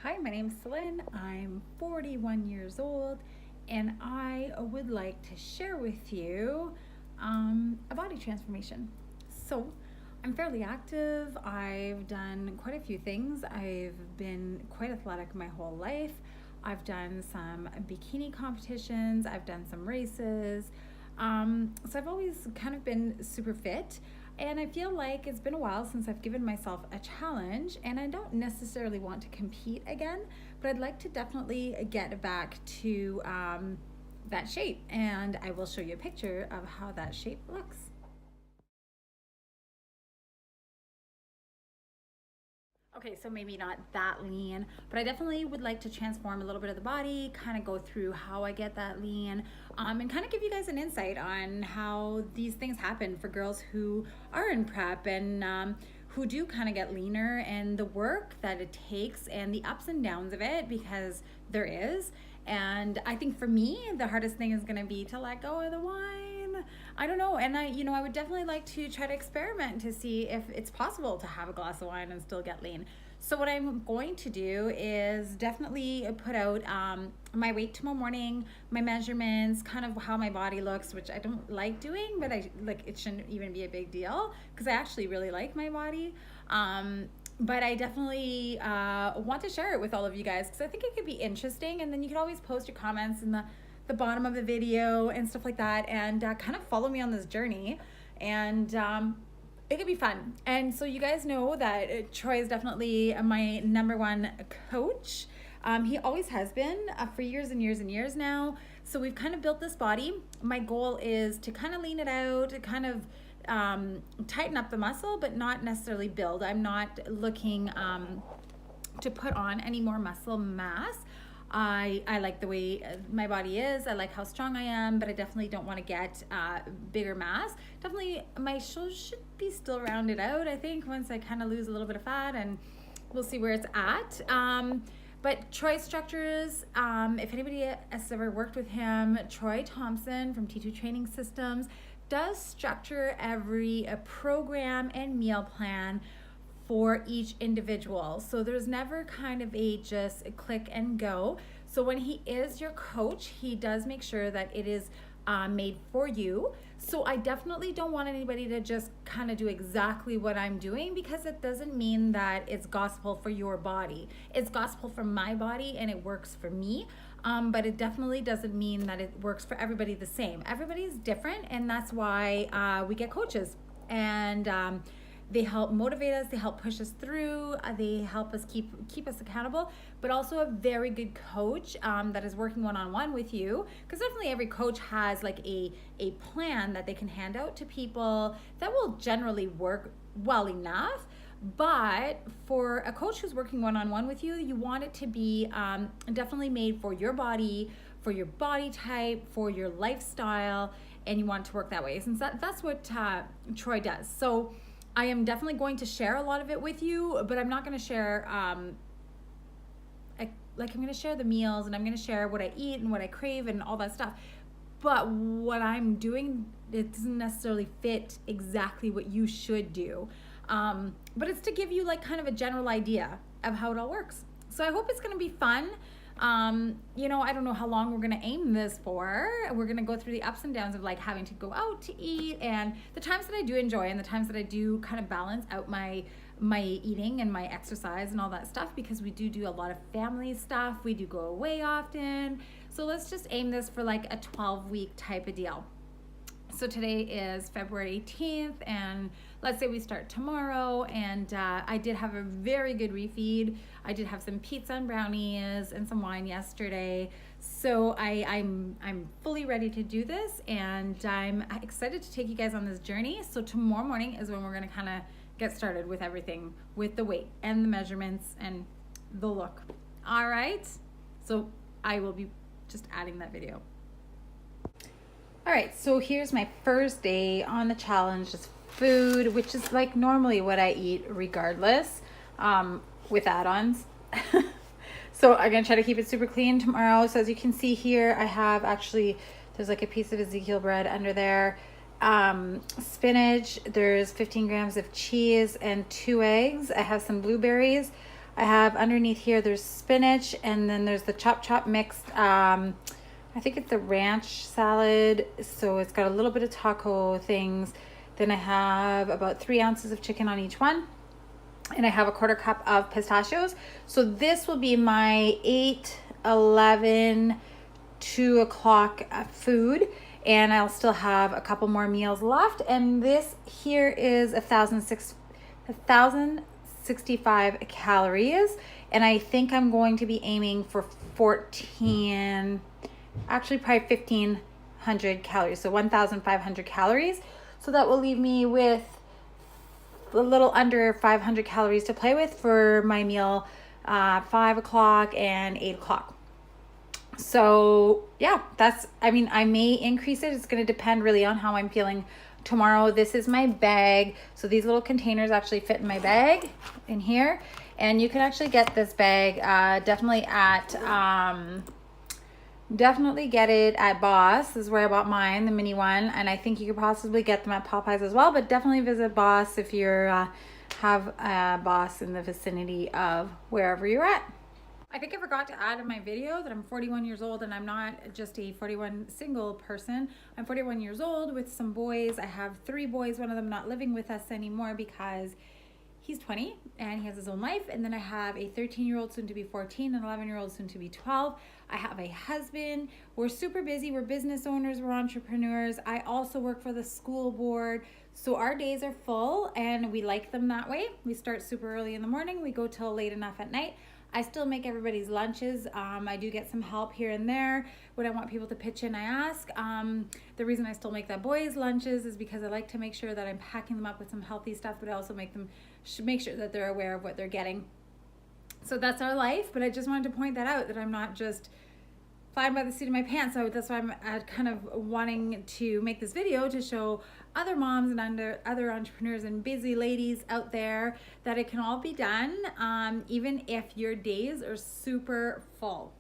Hi, my name's Celine. I'm 41 years old and I would like to share with you a body transformation. So, I'm fairly active. I've done quite a few things. I've been quite athletic my whole life. I've done some bikini competitions, I've done some races. So, I've always kind of been super fit. And I feel like it's been a while since I've given myself a challenge, and I don't necessarily want to compete again, but I'd like to definitely get back to that shape. And I will show you a picture of how that shape looks. Okay, so maybe not that lean, but I definitely would like to transform a little bit of the body, kind of go through how I get that lean, and kind of give you guys an insight on how these things happen for girls who are in prep and who do kind of get leaner, and the work that it takes and the ups and downs of it, because there is. And I think for me, the hardest thing is going to be to let go of the wine. I don't know. And I would definitely like to try to experiment to see if it's possible to have a glass of wine and still get lean. So what I'm going to do is definitely put out my weight tomorrow morning, my measurements, kind of how my body looks, which I don't like doing, but I like it shouldn't even be a big deal because I actually really like my body. But I definitely want to share it with all of you guys because I think it could be interesting, and then you can always post your comments in the bottom of the video and stuff like that, and kind of follow me on this journey, and it could be fun. And so you guys know that Troy is definitely my number one coach. He always has been for years and years and years now. So we've kind of built this body. My goal is to kind of lean it out, to kind of tighten up the muscle, but not necessarily build. I'm not looking to put on any more muscle mass. I like the way my body is. I like how strong I am, but I definitely don't want to get bigger mass. Definitely my shoulders should be still rounded out, I think, once I kind of lose a little bit of fat, and we'll see where it's at. But Troy structures, if anybody has ever worked with him, Troy Thompson from T2 Training Systems does structure every program and meal plan for each individual. So there's never kind of a just a click and go. So when he is your coach, he does make sure that it is made for you. So I definitely don't want anybody to just kind of do exactly what I'm doing, because it doesn't mean that it's gospel for your body. It's gospel for my body and it works for me. But it definitely doesn't mean that it works for everybody the same. Everybody's different, and that's why we get coaches. And they help motivate us, they help push us through, they help us keep us accountable, but also a very good coach that is working one-on-one with you, because definitely every coach has like a plan that they can hand out to people that will generally work well enough. But for a coach who's working one-on-one with you, you want it to be definitely made for your body, for your body type, for your lifestyle, and you want it to work that way. Since that's what Troy does. So I am definitely going to share a lot of it with you, but I'm not going to share, I'm going to share the meals, and I'm going to share what I eat and what I crave and all that stuff. But what I'm doing, it doesn't necessarily fit exactly what you should do. But it's to give you like kind of a general idea of how it all works. So I hope it's going to be fun. I don't know how long we're going to aim this for. We're going to go through the ups and downs of like having to go out to eat, and the times that I do enjoy and the times that I do kind of balance out my eating and my exercise and all that stuff, because we do a lot of family stuff. We do go away often. So let's just aim this for like a 12-week type of deal. So today is February 18th, and let's say we start tomorrow, and I did have a very good refeed. I did have some pizza and brownies and some wine yesterday. So I'm fully ready to do this, and I'm excited to take you guys on this journey. So tomorrow morning is when we're gonna kind of get started with everything, with the weight and the measurements and the look. All right, so I will be just adding that video. All right, so here's my first day on the challenge. Just food, which is like normally what I eat regardless, with add-ons. So I'm gonna try to keep it super clean tomorrow. So as you can see here, I have there's like a piece of Ezekiel bread under there, spinach, there's 15 grams of cheese and 2 eggs. I have some blueberries. I have underneath here, there's spinach, and then there's the chop mixed, I think it's the ranch salad. So it's got a little bit of taco things. Then I have about 3 ounces of chicken on each one. And I have a 1/4 cup of pistachios. So this will be my 8, 11, 2 o'clock food. And I'll still have a couple more meals left. And this here is 1,065 calories. And I think I'm going to be aiming for 14, actually probably 1,500 calories. So 1,500 calories. So that will leave me with a little under 500 calories to play with for my meal, 5 o'clock and 8 o'clock. So yeah, I may increase it. It's going to depend really on how I'm feeling tomorrow. This is my bag. So these little containers actually fit in my bag in here. And you can actually get this bag definitely get it at Boss. This is where I bought mine, the mini one. And I think you could possibly get them at Popeyes as well. But definitely visit Boss if you have a Boss in the vicinity of wherever you're at. I think I forgot to add in my video that I'm 41 years old, and I'm not just a 41 single person. I'm 41 years old with some boys. I have 3 boys, one of them not living with us anymore because he's 20 and he has his own life. And then I have a 13-year-old soon to be 14, an 11-year-old soon to be 12. I have a husband. We're super busy. We're business owners. We're entrepreneurs. I also work for the school board. So our days are full and we like them that way. We start super early in the morning. We go till late enough at night. I still make everybody's lunches. I do get some help here and there. When I want people to pitch in, I ask. The reason I still make that boys' lunches is because I like to make sure that I'm packing them up with some healthy stuff, but I also make sure that they're aware of what they're getting. So that's our life, but I just wanted to point that out, that I'm not just flying by the seat of my pants. So that's why I'm kind of wanting to make this video to show other moms and other entrepreneurs and busy ladies out there that it can all be done, even if your days are super full.